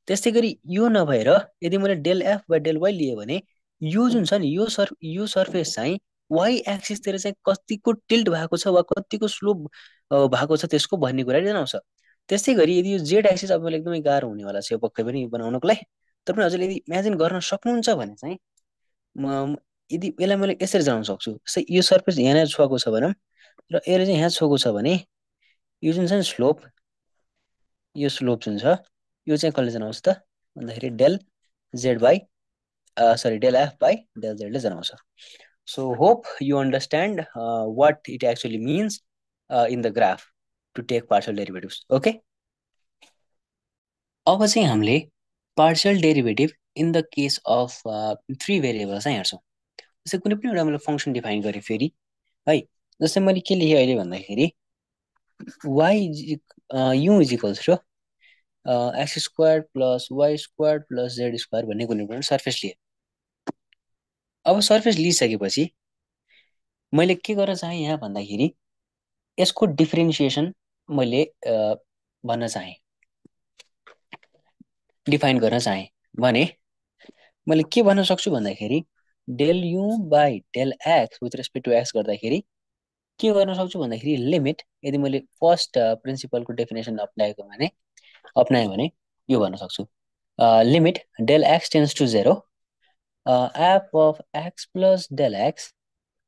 त्यस्तै गरी यो नभएर यदि मैले del F by del y लिएँ भने यो जुन छ नि यो सर्फेस चाहिँ वाइ एक्सिसतिर चाहिँ कतिको टिल्ट भएको छ वा कतिको स्लोप भएको छ त्यसको भन्ने कुरा जनाउँछ। त्यस्तै गरी यदि यो जेड एक्सिस अब मलाई एकदमै गाह्रो हुनेवाला छ यो पक्कै पनि बनाउनको लागि, तर पनि हजुरले यदि इमेजिन गर्न सक्नुहुन्छ भने चाहिँ म यदि यसलाई मैले यसरी जनाउन सक्छु। जस्तै यो सर्फेस यहाँनिर छोएको छ भनौँ र यसले चाहिँ यहाँ छोएको छ भने यो जुन छ नि स्लोप, यो स्लोप जुन छ यो चाहिँ कसले जनाउँछ त भन्दाखेरि del Z by sorry del F by del जेडले जनाउँछ। So hope you understand what it actually means in the graph to take partial derivatives. Okay. अब चाहिँ हामीले partial derivative in the case of three variable चाहिँ हेर्छौँ। जस्तै कुनै पनि एउटा मैले फङ्सन डिफाइन गरेँ फेरि है। जस्तै मैले के लेखेँ अहिले भन्दाखेरि u is equals to x square plus why square plus z square भन्ने कुनै पनि सर्फेस लिएँ। अब सर्फेस लिइसकेपछि मैले के गर्न चाहेँ यहाँ भन्दाखेरि यसको डिफ्रेन्सिएसन मैले भन्न चाहेँ, डिफाइन गर्न चाहेँ भने मैले के भन्न सक्छु भन्दाखेरि del you by del x with respect to x गर्दाखेरि के गर्न सक्छु भन्दाखेरि लिमिट यदि मैले फर्स्ट प्रिन्सिपलको डेफिनेसन अप्नाएँ भने यो भन्न सक्छु limit del x tends to zero f of x plus del x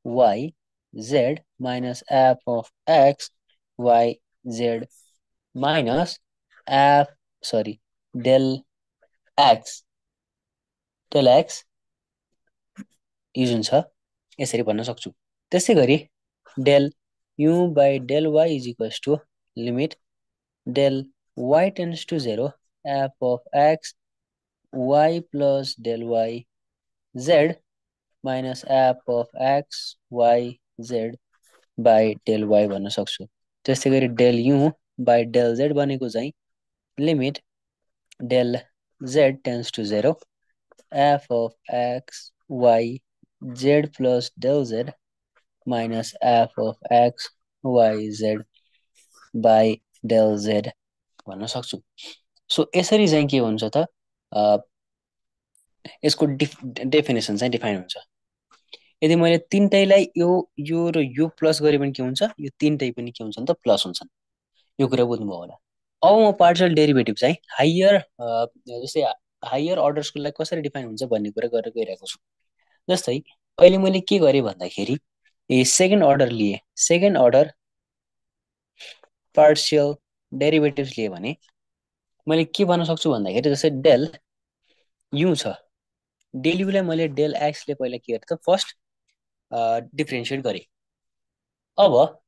y z minus F of x y z minus f sorry del x use हुन्छ यसरी भन्न सक्छु। त्यसै गरी del you by del y is equals to limit del y tends to zero f of x y plus del y z minus F of x y z by del y भन्न सक्छु। त्यस्तै गरी del you by del z भनेको चाहिँ limit del z tends to zero f of x y z plus del z minus F of x y z by del z भन्न सक्छु। So यसरी चाहिँ के हुन्छ त यसको डेफिनेसन चाहिँ डिफाइन हुन्छ। यदि मैले तिनटैलाई यो र यो प्लस गरेँ भने के हुन्छ, यो तिनटै पनि के हुन्छ त प्लस हुन्छन्। यो कुरा बुझ्नुभयो होला। अब म पार्शियल डेरिभेटिभ चाहिँ जस्तै हायर अर्डर्सको लागि कसरी डिफाइन हुन्छ भन्ने कुरा गरेर गइरहेको छु। जस्तै अहिले मैले के गरेँ भन्दाखेरि सेकेन्ड अर्डर लिएँ, सेकेन्ड अर्डर पार्शियल डेरिभेटिभ्स लिएँ भने मैले के भन्न सक्छु भन्दाखेरि जस्तै डेल यु छ, डेल युलाई मैले डेल एक्सले पहिला के गरेँ त फर्स्ट डिफ्रेन्सिएट गरेँ। अब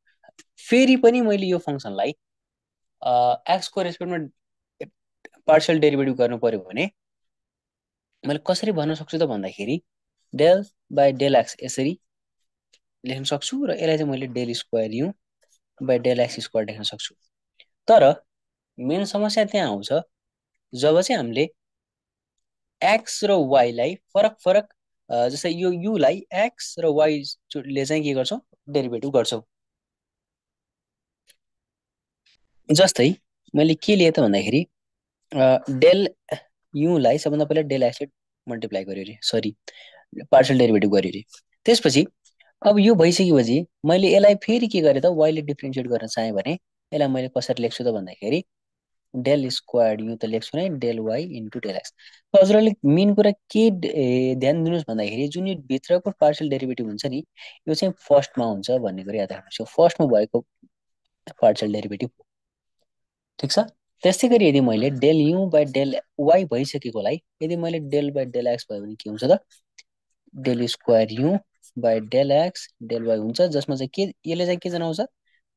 फेरि पनि मैले यो फङ्सनलाई एक्सको रेस्पेक्टमा पार्शियल डेरिभेटिभ गर्नु पर्यो भने मैले कसरी भन्न सक्छु त भन्दाखेरि डेल बाई डेल एक्स यसरी लेख्न सक्छु र यसलाई चाहिँ मैले del square u by del x square लेख्न सक्छु। तर मेन समस्या त्यहाँ आउँछ जब चाहिँ हामीले एक्स र वाईलाई फरक फरक जस्तै यो युलाई एक्स र वाईले चाहिँ के गर्छौँ डेरिभेटिभ गर्छौँ। जस्तै मैले के लिएँ त भन्दाखेरि डेल युलाई सबभन्दा पहिला डेल एक्सले मल्टिप्लाई गर्यो अरे सरी पार्शियल डेरिभेटिभ गर्यो अरे। त्यसपछि अब यो भइसकेपछि मैले यसलाई फेरि के गरेँ त वाईले डिफ्रेन्सिएट गर्न चाहेँ भने यसलाई मैले कसरी लेख्छु त भन्दाखेरि डेल स्क्वायर यु त लेख्छु नै del y into del x. हजुरहरूले मेन कुरा के ध्यान दिनुहोस् भन्दाखेरि जुन यो भित्रको पार्शियल डेरिभेटिभ हुन्छ नि यो चाहिँ फर्स्टमा हुन्छ भन्ने कुरा याद राख्नुहोस्। यो फर्स्टमा भएको पार्शियल डेरिभेटिभ ठिक छ। त्यस्तै गरी यदि मैले del you by del Y भइसकेकोलाई यदि मैले डेल बाई डेल एक्स भयो भने के हुन्छ त del square u by del x del y हुन्छ, जसमा चाहिँ के यसले चाहिँ के जनाउँछ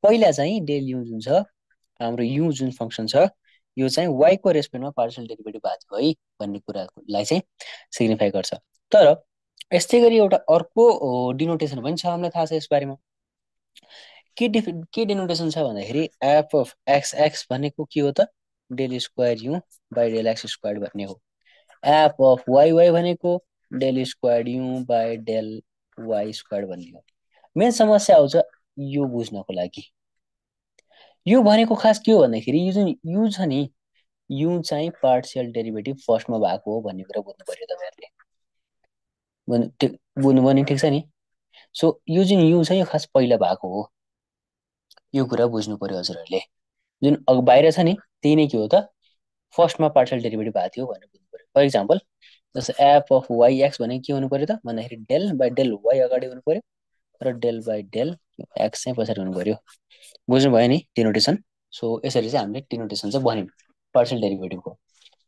पहिला चाहिँ डेल यु जुन छ हाम्रो यु जुन फङ्सन छ यो चाहिँ वाईको रेस्पेक्टमा पार्शियल डेरिभेटिभ भएको थियो है भन्ने कुरालाई चाहिँ सिग्निफाई गर्छ। तर यस्तै गरी एउटा अर्को डिनोटेसन पनि छ हामीलाई थाहा छ यस बारेमा के डिनोटेसन छ भन्दाखेरि एफ अफ एक्स एक्स भनेको के हो त del square u by del x square भन्ने हो। एफ अफ वाई वाई भनेको del square u by del y square भन्ने हो। मेन समस्या आउँछ यो बुझ्नको लागि। यो भनेको खास के हो भन्दाखेरि यो जुन यु छ नि यु चाहिँ पार्शियल डेरिभेटिभ फर्स्टमा भएको हो भन्ने कुरा बुझ्नु पर्यो तपाईँहरूले। बुझ्नुभयो नि ठिक छ नि। सो यो जुन यु छ यो खास पहिला भएको हो, यो कुरा बुझ्नु पर्यो हजुरहरूले। जुन बाहिर छ नि त्यही नै के हो त फर्स्टमा पार्शियल डेरिभेटिभ भएको थियो भनेर बुझ्नु पर्यो। फर इक्जाम्पल जस्तो एफ अफ वाई एक्स भने के हुनु पर्यो त भन्दाखेरि डेल बाई डेल वाई अगाडि हुनु पर्यो र डेल बाई डेल एक्स चाहिँ पछाडि हुनु पर्यो। बुझ्नुभयो नि डिनोटेसन। सो यसरी चाहिँ हामीले डिनोटेसन चाहिँ भन्यौँ पार्शियल डेरिभेटिभको।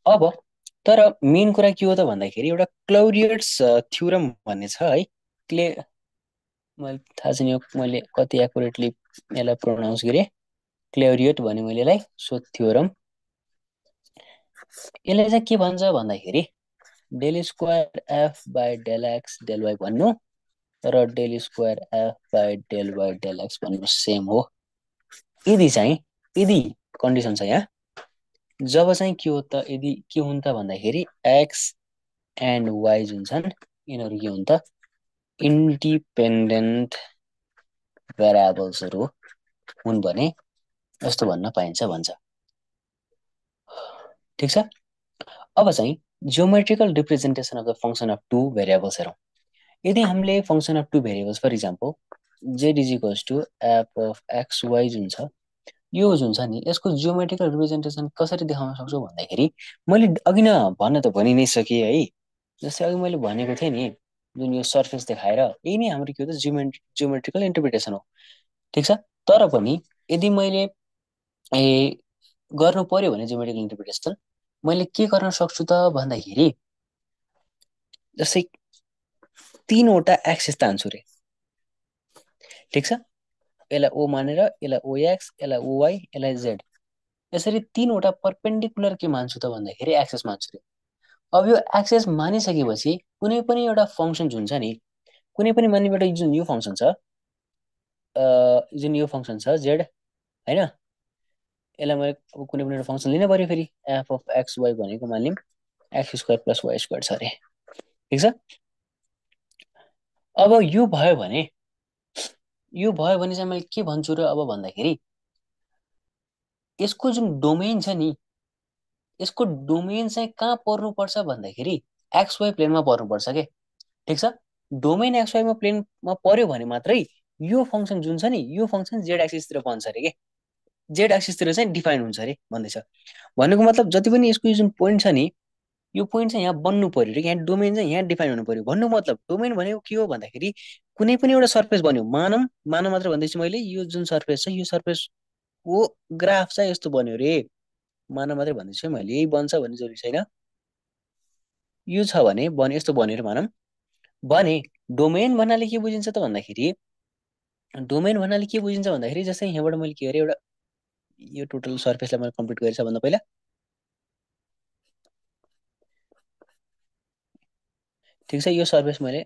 अब तर मेन कुरा के हो त भन्दाखेरि एउटा क्लौरियट्स थ्योरम भन्ने छ है। मैले थाहा छैन यो मैले कति एकुरेटली यसलाई प्रोनाउन्स गरेँ, क्लेरियट भने मैले यसलाई। सो थ्योरम यसले चाहिँ के भन्छ भन्दाखेरि del square f by del x del y भन्नु र del square f by del y del x भन्नु सेम हो। यदि चाहिँ यदि कन्डिसन छ यहाँ, जब चाहिँ के हो त, यदि के हुन् त भन्दाखेरि एक्स एन्ड वाइ जुन छन् यिनीहरू के हुन् त इन्डिपेन्डेन्ट भेरिएबल्सहरू हुन् भने यस्तो भन्न पाइन्छ भन्छ। ठिक छ। अब चाहिँ geometrical representation of the function of two variables हेरौँ। यदि हामीले function of two variables for example z is equals to F of x y जुन छ, यो जुन छ नि यसको जियोमेट्रिकल रिप्रेजेन्टेसन कसरी देखाउन सक्छु भन्दाखेरि मैले अघि न भन्न त भनि नै सकेँ है। जस्तै अघि मैले भनेको थिएँ नि, जुन यो सर्फेस देखाएर यही नै हाम्रो के हो त जियोमेट्रिकल इन्टरप्रिटेसन हो। ठिक छ। तर पनि यदि मैले ए गर्नु पर्यो भने जियोमेट्रिकल इन्टरप्रिटेसन मैले के गर्न सक्छु त भन्दाखेरि जस्तै तीनवटा एक्सिस तान्छु रे। ठिक छ। यसलाई ओ मानेर यसलाई ओएक्स यसलाई ओवाई यसलाई जेड, यसरी तीनवटा पर्पेन्डिकुलर के मान्छु त भन्दाखेरि एक्सेस मान्छु रे। अब यो एक्सेस मानिसकेपछि कुनै पनि एउटा फङ्सन जुन छ नि, कुनै पनि मानिबाट जुन यो फङ्सन छ जुन यो फङ्सन छ जेड होइन, यसलाई मैले अब कुनै पनि एउटा फङ्सन लिनै पर्यो। फेरि एफ अफ एक्स वाइ भनेको मानिलिउँ x square plus why square छ अरे। ठिक छ। अब यो भयो भने चाहिँ मैले के भन्छु र अब भन्दाखेरि यसको जुन डोमेन छ नि, यसको डोमेन चाहिँ कहाँ पर्नुपर्छ भन्दाखेरि एक्स वाइ प्लेनमा पर्नुपर्छ के। ठिक छ। डोमेन एक्स वाइमा प्लेनमा पर्यो भने मात्रै यो फङ्सन जुन छ नि यो फङ्सन जेड एक्सिसतिर बन्छ अरे के, जेड एक्सिसतिर चाहिँ डिफाइन हुन्छ अरे भन्दैछ। भनेको मतलब जति पनि यसको यो जुन पोइन्ट छ नि, यो पोइन्ट चाहिँ यहाँ बन्नु पर्यो रे, यहाँ डोमेन चाहिँ यहाँ डिफाइन हुनु पर्यो। भन्नु मतलब डोमेन भनेको के हो भन्दाखेरि कुनै पनि एउटा सर्फेस बन्यो, मानौँ मानौँ मात्र भन्दैछु मैले, यो जुन सर्फेस छ यो सर्फेसको ग्राफ चाहिँ यस्तो बन्यो रे, मानव मात्रै भन्दैछु मैले, यही बन्छ भन्ने जरुरी छैन। यो छ भने यस्तो बन्यो रे मानौँ भने डोमेन भन्नाले के बुझिन्छ त भन्दाखेरि डोमेन भन्नाले के बुझिन्छ भन्दाखेरि जस्तै यहाँबाट मैले के गरेँ, एउटा यो टोटल सर्फेसलाई मैले कम्प्लिट गरेछ भन्दा पहिला ठिक छ, यो सर्फेस मैले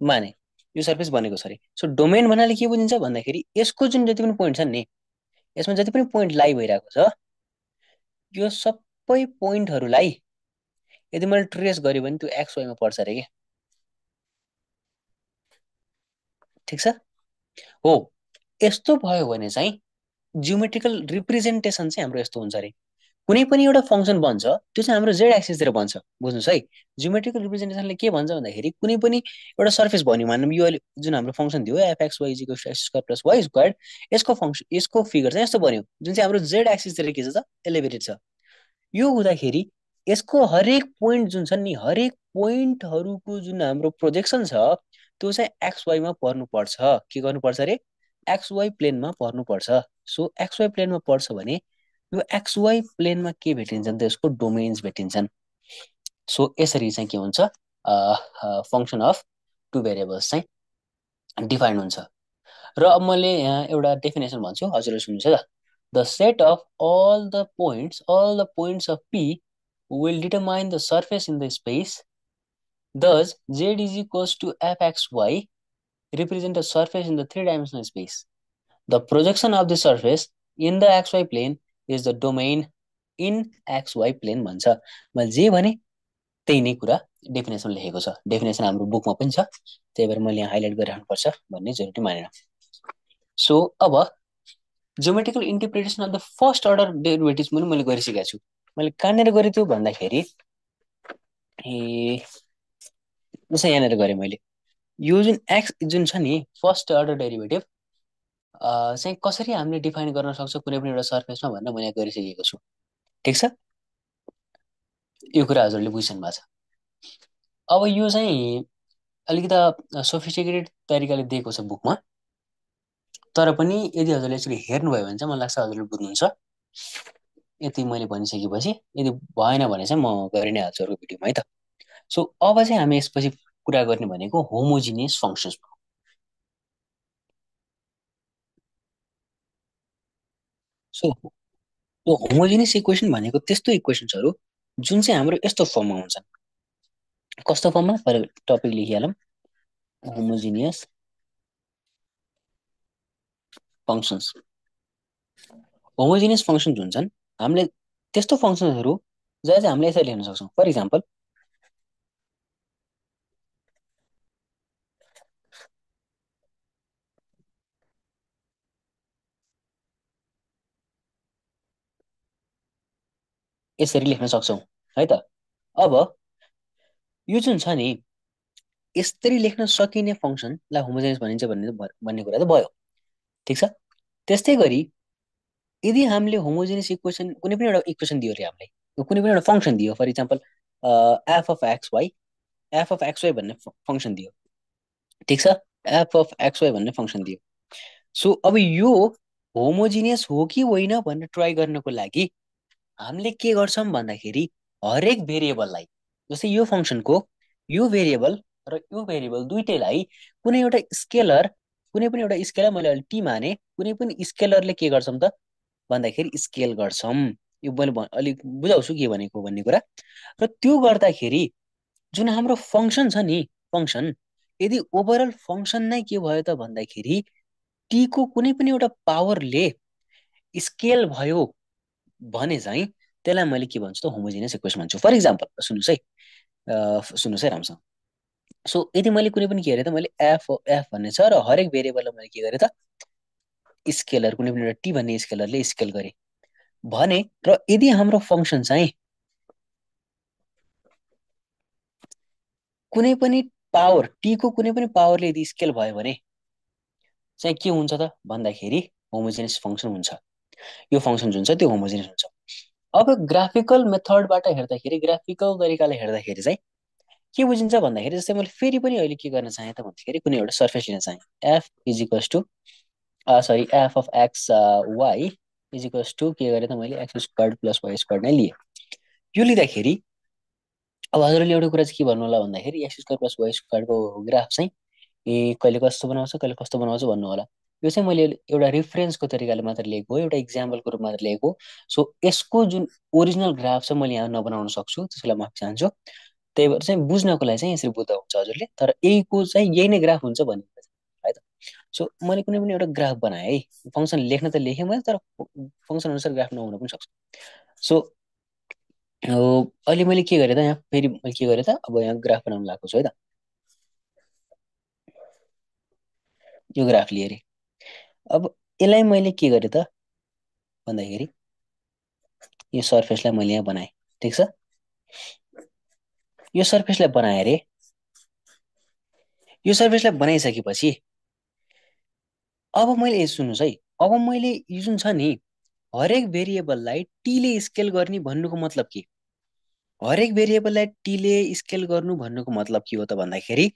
माने यो सर्फेस बनेको छ अरे। सो डोमेन भन्नाले के बुझिन्छ भन्दाखेरि यसको जुन जति पनि पोइन्ट छन् नि, यसमा जति पनि पोइन्ट लाइ भइरहेको छ यो सबै पोइन्टहरूलाई यदि मैले ट्रेस गरेँ भने त्यो एक्स वाइमा पर्छ अरे के। ठिक छ। हो, यस्तो भयो भने चाहिँ जियोमेट्रिकल रिप्रेजेन्टेसन चाहिँ हाम्रो यस्तो हुन्छ अरे। कुनै पनि एउटा फङ्सन बन्छ त्यो चाहिँ हाम्रो जेड एक्सिसतिर बन्छ। बुझ्नुहोस् है, जियोमेट्रिकल रिप्रेजेन्टेसनले के भन्छ भन्दाखेरि कुनै पनि एउटा सर्फेस भन्यो मानौँ, यो जुन हाम्रो फङ्सन थियो f x y equals to x square plus why square, यसको फिगर चाहिँ यस्तो बन्यो जुन चाहिँ हाम्रो जेड एक्सिसतिर के छ त एलिभेटेड छ। यो हुँदाखेरि यसको हरेक पोइन्ट जुन छ नि, हरेक पोइन्टहरूको जुन हाम्रो प्रोजेक्सन छ त्यो चाहिँ एक्स वाइमा पर्नुपर्छ। के गर्नुपर्छ अरे, एक्स वाइ प्लेनमा पर्नुपर्छ। सो एक्स वाइ प्लेनमा पर्छ भने यो एक्स वाइ प्लेनमा के भेटिन्छन् त यसको डोमेन्स भेटिन्छन्। सो यसरी चाहिँ के हुन्छ फङ्सन अफ टु भेरिएबल्स चाहिँ डिफाइन हुन्छ। र अब मैले यहाँ एउटा डेफिनेसन भन्छु, हजुरले सुन्नुहोस् है त। The set of all the points of P will determine the surface in the space. Thus, Z is equals to fxy represent a surface in the three-dimensional space. The projection of the surface in the xy plane is the domain in xy plane भन्छ। मैले जे भने त्यही नै कुरा definition लेखेको छ। Definition हाम्रो बुकमा पनि छ, त्यही भएर मैले यहाँ हाइलाइट गरिराख्नुपर्छ भन्ने जरुरी मानेन। सो अब geometrical interpretation of the first order derivatives पनि मैले गरिसकेको छु। मैले कहाँनिर गरेँ त्यो भन्दाखेरि जस्तै यहाँनिर गरेँ मैले। यो जुन एक्स जुन छ नि फर्स्ट अर्डर डेरिभेटिभ चाहिँ कसरी हामीले डिफाइन गर्न सक्छौँ कुनै पनि एउटा सर्फेसमा भनेर मैले गरिसकेको छु। ठिक छ। यो कुरा हजुरले बुझिसक्नु भएको छ। अब यो चाहिँ अलिकति सोफिस्टिकेटेड तरिकाले दिएको छ बुकमा, तर पनि यदि हजुरले यसरी हेर्नुभयो भने चाहिँ मलाई लाग्छ हजुरले बुझ्नुहुन्छ। यति मैले भनिसकेपछि यदि भएन भने चाहिँ म गरि नै हाल्छु अर्को भिडियोमा है त। सो अब चाहिँ हामी यसपछि कुरा गर्ने भनेको होमोजिनियस फङ्सन्स। सो त्यो होमोजिनियस इक्वेसन भनेको त्यस्तो इक्वेसन्सहरू जुन चाहिँ हाम्रो यस्तो फर्ममा हुन्छन्। कस्तो फर्ममा टपिक लेखिहालौँ, होमोजिनियस फङ्सन्स। होमोजिनियस फङ्सन्स हुन्छन् हामीले त्यस्तो फङ्सन्सहरू जहाँ चाहिँ हामीले यसरी लेख्न सक्छौँ। फर इक्जाम्पल, यसरी लेख्न सक्छौँ है त। अब यो जुन छ नि, यसरी लेख्न सकिने फङ्सनलाई होमोजिनियस भनिन्छ भन्ने कुरा त भयो, ठिक छ। त्यस्तै गरी यदि हामीले होमोजिनियस इक्वेसन कुनै पनि एउटा इक्वेसन दियो अरे हामीलाई, कुनै पनि एउटा फङ्सन दियो, for example f of x y, f of x y भन्ने फङ्सन दियो, ठिक छ। एफ अफ एक्स वाइ भन्ने फङ्सन दियो। सो अब यो होमोजिनियस हो कि होइन भनेर ट्राई गर्नको लागि हामीले के गर्छौँ भन्दाखेरि हरेक भेरिएबललाई, जस्तै यो फङ्सनको यो भेरिएबल र यो भेरिएबल दुइटैलाई कुनै एउटा स्केलर, कुनै पनि एउटा स्केलर मैले अहिले टी माने, कुनै पनि स्केलरले के गर्छौँ त भन्दाखेरि स्केल गर्छौँ। यो मैले अलिक बुझाउँछु के भनेको भन्ने कुरा। र त्यो गर्दाखेरि जुन हाम्रो फङ्सन छ नि, फङ्सन यदि ओभरअल फङ्सन नै के भयो त भन्दाखेरि टीको कुनै पनि एउटा पावरले स्केल भयो भने चाहिँ त्यसलाई मैले के भन्छु त होमोजिनियस इक्वेसन भन्छु। फर इक्जाम्पल सुन्नुहोस् है, सुन्नुहोस् है राम्रोसँग। सो यदि मैले कुनै पनि के गरेँ त, मैले एफ एफ भन्ने छ र हरेक भेरिएबललाई मैले के गरेँ त स्केलर, कुनै पनि एउटा टी भन्ने स्केलरले स्केल गरेँ भने, र यदि हाम्रो फङ्सन चाहिँ कुनै पनि पावर टीको कुनै पनि पावरले यदि स्केल भयो भने चाहिँ के हुन्छ त भन्दाखेरि होमोजिनियस फङ्सन हुन्छ। यो फङ्सन जुन छ त्यो होमोजिनियस हुन्छ। अब ग्राफिकल मेथडबाट हेर्दाखेरि, ग्राफिकल तरिकाले हेर्दाखेरि चाहिँ के बुझिन्छ भन्दाखेरि, जस्तै मैले फेरि पनि अहिले के गर्न चाहेँ त भन्दाखेरि कुनै एउटा सर्फेस लिन चाहेँ, f is equals to sorry f of x why is equals to के गरेँ त मैले x square plus why square नै लिएँ। यो लिँदाखेरि अब हजुरले एउटा कुरा चाहिँ के भन्नु होला भन्दाखेरि एक्स स्क्वायर प्लस वाइ स्क्वायरको ग्राफ चाहिँ कहिले कस्तो बनाउँछ कहिले कस्तो बनाउँछ भन्नु होला। यो चाहिँ मैले एउटा रिफरेन्सको तरिकाले मात्र लिएको हो, एउटा इक्जाम्पलको रूपमा मात्र लिएको हो। सो यसको जुन ओरिजिनल ग्राफ चाहिँ मैले यहाँ नबनाउन सक्छु, त्यसलाई माफी चाहन्छु। त्यही भएर चाहिँ बुझ्नको लागि चाहिँ यसरी बुझ्दा हुन्छ हजुरले, तर यहीको चाहिँ यही नै ग्राफ हुन्छ भन्ने कुरा चाहिँ है त। सो मैले कुनै पनि एउटा ग्राफ बनाएँ है, फङ्सन लेख्न त लेखेँ मैले, तर फङ्सन अनुसार ग्राफ नहुन पनि सक्छ। सो अहिले मैले के गरेँ त, यहाँ फेरि मैले के गरेँ त, अब यहाँ ग्राफ बनाउन लगाएको छु है त। यो ग्राफ लिएँ अरे, अब यसलाई मैले के गरेँ त भन्दाखेरि यो सर्फेसलाई मैले यहाँ बनाएँ, ठिक छ। यो सर्फेसलाई बनाएँ अरे, यो सर्फेसलाई बनाइसकेपछि अब मैले सुन्नुहोस् है, अब मैले यो जुन छ नि हरेक भेरिएबललाई टीले स्केल गर्ने भन्नुको मतलब के, हरेक भेरिएबललाई टीले स्केल गर्नु भन्नुको मतलब के हो त भन्दाखेरि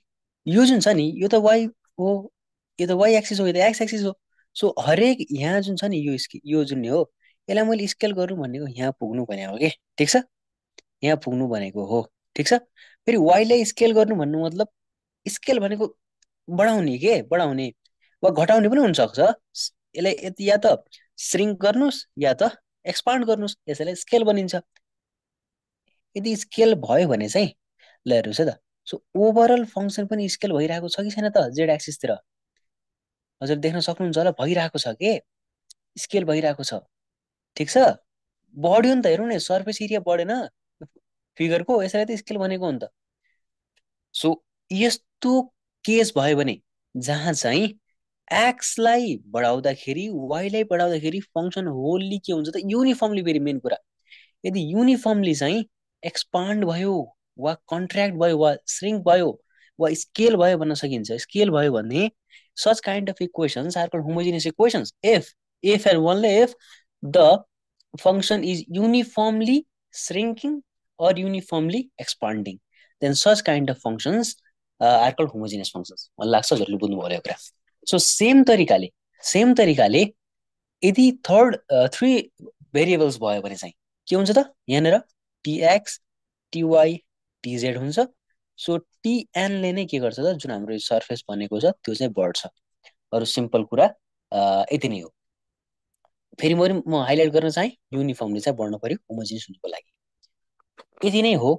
यो जुन छ नि यो त वाइ हो, यो त वाइ एक्सिस हो, यो त एक्स एक्सिस हो। सो हरेक यहाँ जुन छ नि यो जुन हो यसलाई मैले स्केल गर्नु भनेको यहाँ पुग्नु भनेको हो कि, ठिक छ, यहाँ पुग्नु भनेको हो, ठिक छ। फेरि वाइलाई स्केल गर्नु भन्नु मतलब स्केल भनेको बढाउने के, बढाउने वा घटाउने पनि हुनसक्छ। यसलाई या त श्रिङ्क गर्नुहोस् या त एक्सपान्ड गर्नुहोस्, यसैलाई स्केल बनिन्छ। यदि स्केल भयो भने चाहिँ ल हेर्नुहोस् है त, सो ओभरअल फङ्सन पनि स्केल भइरहेको छ कि छैन त जेड एक्सिसतिर, हजुर देख्न सक्नुहुन्छ होला भइरहेको छ के, स्केल भइरहेको छ, ठिक छ। बढ्यो नि त, हेरौँ न सर्फेस एरिया बढेन फिगरको, यसरी त स्केल बनेको हो नि त। सो यस्तो केस भयो भने जहाँ चाहिँ एक्सलाई बढाउँदाखेरि वाइलाई बढाउँदाखेरि फङ्सन होल्ली के हुन्छ त युनिफर्मली, भेरी मेन कुरा, यदि युनिफर्मली चाहिँ एक्सपान्ड भयो वा कन्ट्र्याक्ट भयो वा श्रिङ्क भयो वा स्केल भयो भन्न सकिन्छ। स्केल भयो भने such kind of equations are called homogeneous equations if and only if the function is uniformly shrinking or uniformly expanding, then such kind of functions are called homogeneous functions। मलाई लाग्छ हजुरले बुझ्नु भयो कुरा। सो सेम तरिकाले यदि three variables भयो भने चाहिँ के हुन्छ त, यहाँनिर टिएक्स टिवाई टिजेड हुन्छ। सो टिएनले नै के गर्छ त, जुन हाम्रो सर्फेस बनेको छ त्यो चाहिँ बढ्छ। अरू सिम्पल कुरा यति नै हो। फेरि म हाइलाइट गर्न चाहेँ युनिफर्मली चाहिँ बढ्नु पर्यो होमोजिनियस हुनुको लागि। यति नै हो।